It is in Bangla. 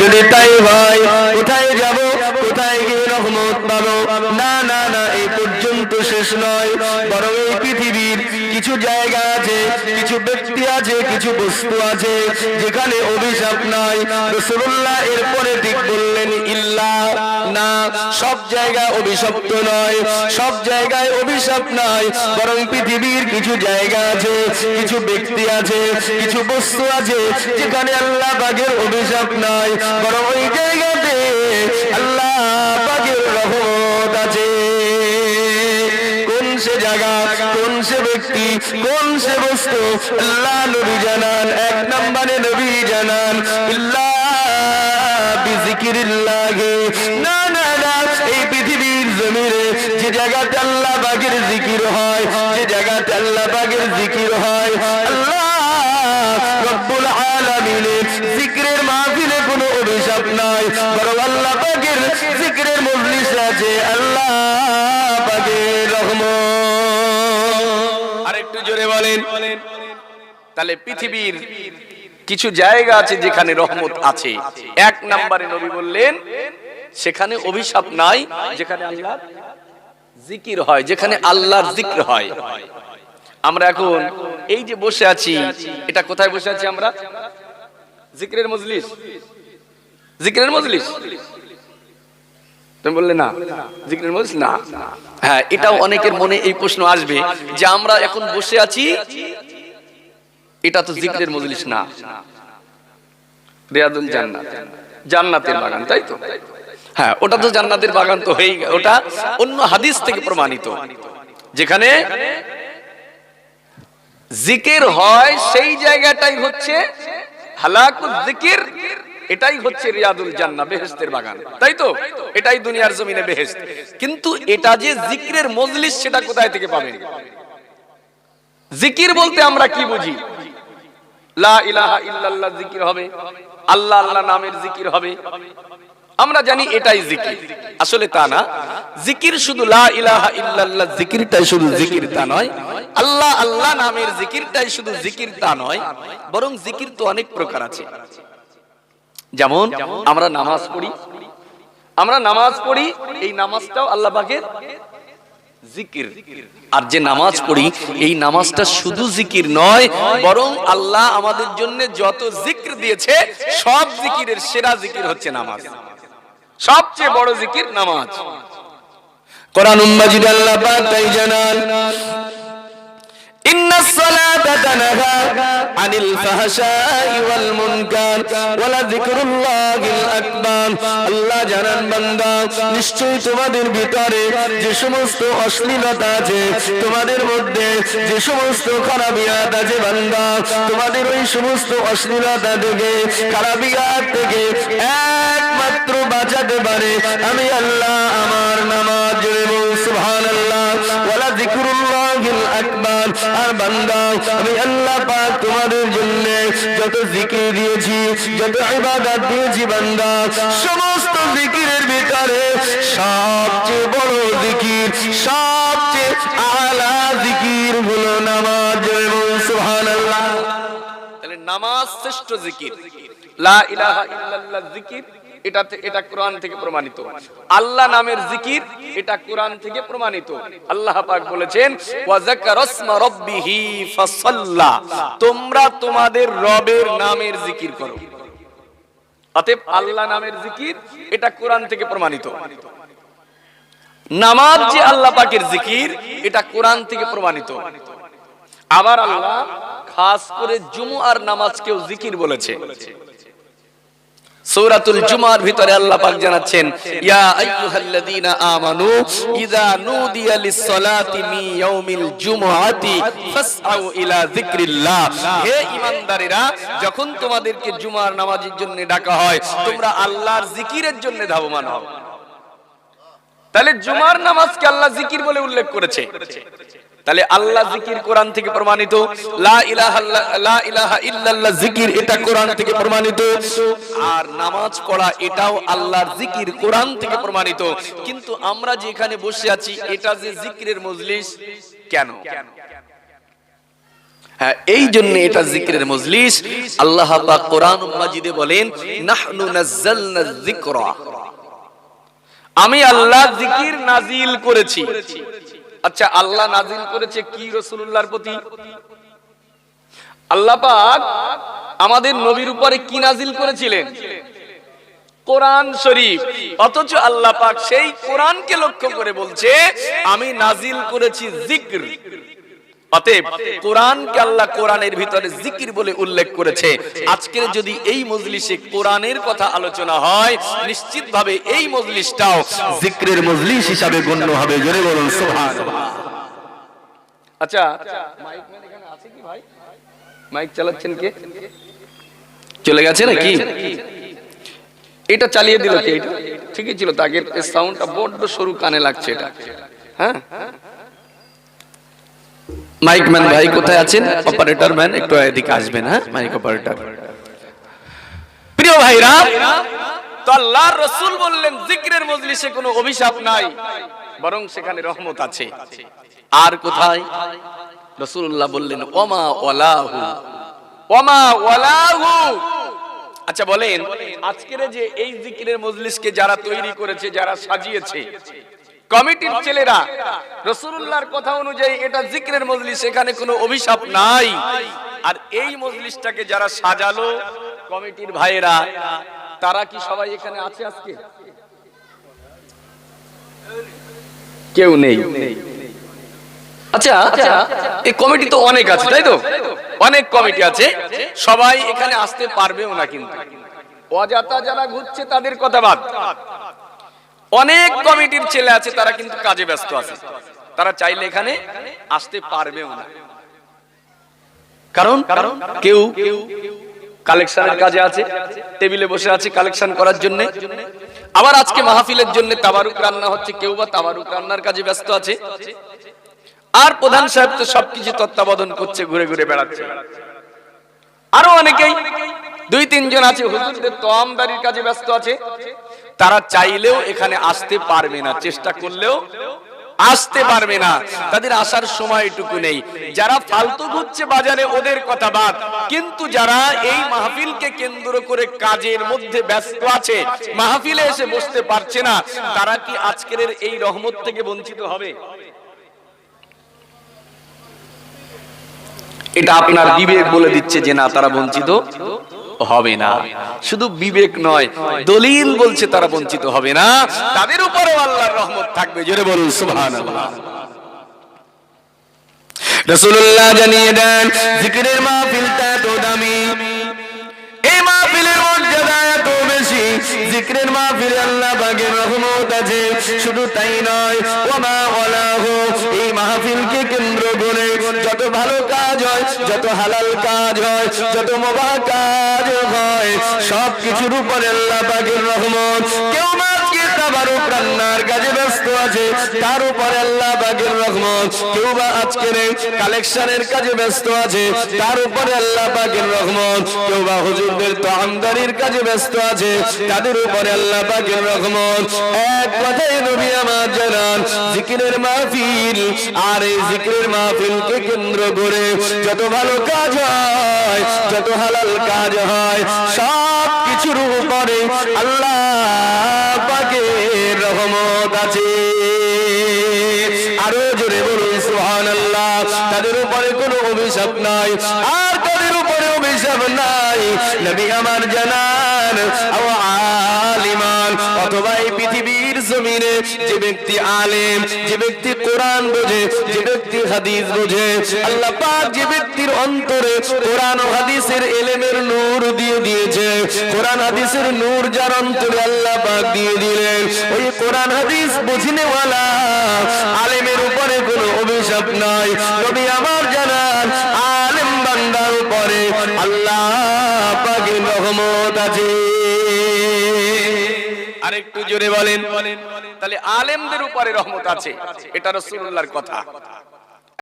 যদি তাই হয় কোথায় যাব, কোথায় গিয়ে রহমত পাবো? না না না, এই পর্যন্ত শেষ নয়, বরং এই পৃথিবীর কিছু জায়গা আছে, কিছু ব্যক্তি আছে, কিছু বস্তু আছে যেখানে অভিশাপ নাই। রাসূলুল্লাহ এরপরে ঠিক বললেন ইল্লা, না, সব জায়গা অভিশপ্ত নয়, সব জায়গায় অভিশাপ নাই, বরং পৃথিবীর কিছু জায়গা আছে, কিছু ব্যক্তি আছে, কিছু বস্তু আছে যেখানে আল্লাহ পাকের অভিশাপ নাই, বরং ওই জায়গাতে আল্লাহ পাকের রহমত আছে। কোন সে জায়গা, কোন সে ব্যক্তি, কোন সে বস্তু? আল্লাহ নবী জানান, এক নম্বরে নবী জানান ইল্লা বিযিকিরিল্লাহ। না না না, এই পৃথিবীর জমিনে যে জায়গাতে আল্লাহ পাকের জিকির হয়, যে জায়গাতে আল্লাহ পাকের জিকির হয়, আল্লাহ রব্বুল আলামিনের জিকিরের মাহফিলে কোনো অভিশাপ নাই, বরং আল্লাহ পাকের জিকিরের মজলিস আছে আল্লাহ পাকের রহমত। আরেকটু জোরে বলেন। তাহলে পৃথিবীর কিছু জায়গা আছে যেখানে রহমত আছে। এক নম্বরে নবী বললেন সেখানে অভিশাপ নাই, যেখানে আল্লাহর জিকির হয়, যেখানে আল্লাহর জিকির হয়। আমরা এখন এই যে বসে আছি, এটা কোথায় বসে আছি আমরা? জিকিরের মজলিস। জিকিরের মজলিস তুমি বললে না, জিকিরের মজলিস না। হ্যাঁ, এটাও অনেকের মনে এই প্রশ্ন আসবে যে আমরা এখন বসে আছি, এটা তো জিকিরের মজলিস না, রিয়াদুল জান্নাত, জান্নাতের বাগান, তাই তো? হ্যাঁ, ওটা তো জান্নাতের বাগান তো হয়ে গেল। ওটা অন্য হাদিস থেকে প্রমাণিত, যেখানে জিকির হয় সেই জায়গাটাই হচ্ছে হালাকুল জিকির, এটাই হচ্ছে রিয়াদুল জান্নাহ, বেহেশতের বাগান, তাই তো? এটাই দুনিয়ার জমিনে বেহেশত। কিন্তু এটা যে জিকিরের মজলিস, সেটা কোথায় থেকে পাবেন? জিকির বলতে আমরা কি বুঝি? লা ইলাহা ইল্লাল্লাহ জিকির হবে, আল্লাহ আল্লাহ নামের জিকির হবে, আমরা জানি এটাই জিকির। আসলে তা না। জিকির শুধু লা ইলাহা ইল্লাল্লাহ জিকিরটাই শুধু জিকির তা নয়, আল্লাহ আল্লাহ নামের জিকিরটাই শুধু জিকির তা নয়, বরং জিকির তো অনেক প্রকার আছে। যেমন আমরা নামাজ পড়ি, আমরা নামাজ পড়ি, এই নামাজটাও আল্লাহ পাকের জিকির। আর যে নামাজ পড়ি, এই নামাজটা শুধু জিকির নয়, বরং আল্লাহ আমাদের জন্য যত জিকির দিয়েছে সব জিকিরের সেরা জিকির হচ্ছে নামাজ। সবচেয়ে বড় জিকির নামাজ। কোরআনুল মাজিদে আল্লাহ পাক তাই জানান, ইন্নাস সালাতা তানহা আনিল ফাহশাই ওয়াল মুনকার ওয়া লাযিকরুল্লাহিল আকবার। আল্লাহ জানান, বান্দা, নিশ্চয়ই তোমাদের ভিতরে যে সমস্ত অশ্লীলতা আছে, তোমাদের মধ্যে যে সমস্ত খারাপিয়াত আছে, বান্দা, তোমাদের ওই সমস্ত অশ্লীলতা থেকে, খারাপিয়াত থেকে একমাত্র বাঁচাতে পারে আমি আল্লাহ, আমার নামাজ। সুবহানাল্লাহ। ওয়া লাযিকরুল্লাহিল আকবার। আর বান্দা, আমি আল্লাহ পাক তোমাদের জন্য যত জিকির দিয়েছি, যত ইবাদত দিয়েছি, বান্দা, সমস্ত জিকিরের ভিতরে সবচেয়ে বড় জিকির, সবচেয়ে আলা জিকির হলো নামাজ। সুবহানাল্লাহ। তাহলে নামাজ শ্রেষ্ঠ জিকির, লা ইলাহা ইল্লাল্লাহ জিকির, এটা কোরআন থেকে প্রমাণিত। আল্লাহ নামের জিকির, এটা কোরআন থেকে প্রমাণিত। আল্লাহ পাক বলেছেন, ওয়া যাকারাসমা রাব্বিহি ফাসাল্লা, তোমরা তোমাদের রবের নামের জিকির করো। অতএব আল্লাহ নামের জিকির, এটা কোরআন থেকে প্রমাণিত। নামাজ যে আল্লাহ পাকের জিকির, এটা কোরআন থেকে প্রমাণিত। আবার আল্লাহ খাস করে জুমআর নামাজকেও জিকির বলেছে। সূরাতুল জুমার ভিতরে আল্লাহ পাক জানাচ্ছেন, ইয়া আইয়ুহাল্লাযীনা আমানু ইযা নুদিয়া লিস-সালাতি মিন ইয়াউমিল জুমআতি ফাসআউ ইলা যিকরিল্লাহ। হে ঈমানদারেরা, যখন তোমাদেরকে জুমার নামাজের জন্য ডাকা হয়, তোমরা আল্লাহর জিকিরের জন্য ধাবমান হও। তাহলে জুমার নামাজকে আল্লাহ জিকির বলে উল্লেখ করেছে। তাহলে আল্লাহ জিকির কোরআন থেকে প্রমাণিত, লা ইলাহা ইল্লাল্লাহ জিকির, এটা কোরআন থেকে প্রমাণিত। আর নামাজ পড়া, এটাও আল্লাহর জিকির, কোরআন থেকে প্রমাণিত। কিন্তু আমরা যে এখানে বসে আছি, এটা যে জিকিরের মজলিস, কেন? হ্যাঁ, এই জন্য এটা জিকিরের মজলিস। আল্লাহ পাক কোরআনুল মাজিদে বলেন, নাহনু নাযালনা যিকরা, আমি আল্লাহ জিকির নাজিল করেছি। আচ্ছা, আল্লাহ নাজিল করেছে কি রাসূলুল্লাহর প্রতি? আল্লাহ পাক আমাদের নবীর উপরে কি নাজিল করেছিলেন? কোরআন শরীফ। অথচ আল্লাহ পাক সেই কোরআনকে লক্ষ্য করে বলছে, আমি নাজিল করেছি জিকির। অতএব কোরআনকে আল্লাহ কোরআনের ভিতরে জিকির বলে উল্লেখ করেছে। আজকে যদি এই মজলিসে কোরআনের কথা আলোচনা হয়, নিশ্চিতভাবে এই মজলিসটাও জিকিরের মজলিস হিসাবে গণ্য হবে। জোরে বলুন সুবহানাল্লাহ। আচ্ছা, মাইক ম্যান এখানে আছে কি ভাই? মাইক চালাচ্ছেন কে? চলে গেছে নাকি? এটা চালিয়ে দিল কে? এটা ঠিকই ছিল তো, আগের সাউন্ডটা বড্ড সরু কানে লাগছে এটা। হ্যাঁ, মাইক ম্যান ভাই কোথায় আছেন? অপারেটর ম্যান একটু এদিকে আসবেন। হ্যাঁ, মাইক অপারেটর। প্রিয় ভাইরা, তো আল্লাহর রাসূল বললেন জিকিরের মজলিসে কোনো অভিশাপ নাই, বরং সেখানে রহমত আছে। আর কোথায়? রাসূলুল্লাহ বললেন ওমা ওয়ালাহু, ওমা ওয়ালাহু। আচ্ছা বলেন, আজকের যে এই জিকিরের মজলিসকে যারা তৈরি করেছে, যারা সাজিয়েছে, কমিটির ছেলেরা, রাসূলুল্লাহর কথা অনুযায়ী এটা জিকিরের মজলিস, এখানে কোনো অভিশাপ নাই। আর এই মজলিসটাকে যারা সাজালো, কমিটির ভাইয়েরা, তারা কি সবাই এখানে আছে আজকে? কেউ নেই। আচ্ছা, এই কমিটি তো অনেক আছে, তাই তো? অনেক কমিটি আছে, সবাই এখানে আসতে পারবেও না। কিন্তু অজাতা যারা ঘুরছে তাদের কথা বাদ, অনেক কমিটির ছেলে আছে, তারা কিন্তু কাজে ব্যস্ত আছে, তারা চাইলে এখানে আসতে পারবেও না। কারণ কেউ কালেকশনের কাজে আছে, টেবিলে বসে আছে কালেকশন করার জন্য। আবার আজকে মাহফিলের জন্য তাবারুক রান্না হচ্ছে, কেউ বা তাবারুক রান্নার কাজে ব্যস্ত আছে। আর প্রধান সাহেব তো সবকিছু তত্ত্বাবধান করছে, ঘুরে ঘুরে বেড়াচ্ছে। আরো অনেকেই, 2-3 জন আছে হুজুরদের তোয়ামদারির কাজে ব্যস্ত আছে, তারা চাইলেও এখানে আসতে পারবে না, চেষ্টা করলেও আসতে পারবে না, তাদের আসার সময়টুকু নেই। যারা ফালতু ঘুরছে বাজারে ওদের কথা বাদ, কিন্তু যারা এই মাহফিলকে কেন্দ্র করে কাজের মধ্যে ব্যস্ত আছে, মাহফিলে এসে বসতে পারছে না, তারা কি আজকের এই রহমত থেকে বঞ্চিত হবে? এটা আপনার বিবেক বলে দিচ্ছে যে না, তারা বঞ্চিত হবে না। শুধু বিবেক নয়, দলিল বলছে তারা বঞ্চিত হবে না, তাদের উপরেও আল্লাহর রহমত থাকবে। জোরে বলুন সুবহানাল্লাহ। রাসূলুল্লাহ জানিয়ে দেন, জিকিরের মাহফিলটা তো দামি, এই মাহফিলের মর্যাদা এত বেশি, জিকিরের মাহফিলে আল্লাহ পাকের রহমত আছে। শুধু তাই নয়, ওমা ওয়ালাহু, এই মাহফিলকে কেন্দ্র করে যত ভালো কাজ হয়, যত হালাল কাজ হয়, যত মুবাহ কাজ হয়, সব কিছুর উপরে আল্লাহ পাকের রহমত। কেউ আজকে তাবারুক রান্নার কাজে ব্যস্ত আছে, তার উপরে আল্লাহ পাকের রহমত। কেউ বা আজকের কালেকশনের কাজে ব্যস্ত আছে, তার উপরে আল্লাহ পাকের রহমত। কেউ বা হুজুরদের তোয়ামদারির কাজে ব্যস্ত আছে, তাদের উপরে আল্লাহ পাকের রহমত। এক কথায় নবী আমার জানান, জিকিরের মাহফিল, আর এই জিকিরের মাহফিলকে কেন্দ্র করে যত ভালো কাজ হয়, যত হালাল কাজ হয়, সব কিছুর উপরে আল্লাহ পাকের রহমত আছে। আরো জোরে বলুন সুবহানাল্লাহ। তাদের উপরে কোনো অভিশাপ নাই, আর তাদের উপরে অভিশাপ নাই। নবী আমার জানান, আলিমান, অথবা এই পৃথিবীর জমিনে যে ব্যক্তি আলেম, যে ব্যক্তি কোরআন বোঝে, যে ব্যক্তি হাদিস বোঝে, আল্লাহ পাক যে ব্যক্তির অন্তরে কোরআন ও হাদিসের ইলমের নূর দিয়ে দিয়েছে, কোরআন হাদিসের নূর যার অন্তরে আল্লাহ পাক দিয়ে দিলেন, ওই কোরআন হাদিস বুঝনেওয়ালা আলেমের উপরে কোনো অভিশাপ নাই। নবী আমার জানান, আলেম বান্দার উপরে আল্লাহ পাকের রহমত আছে। আরেকটু জোরে বলেন। তাহলে আলেমদের উপরে রহমত আছে, এটা রাসূলুল্লাহর কথা।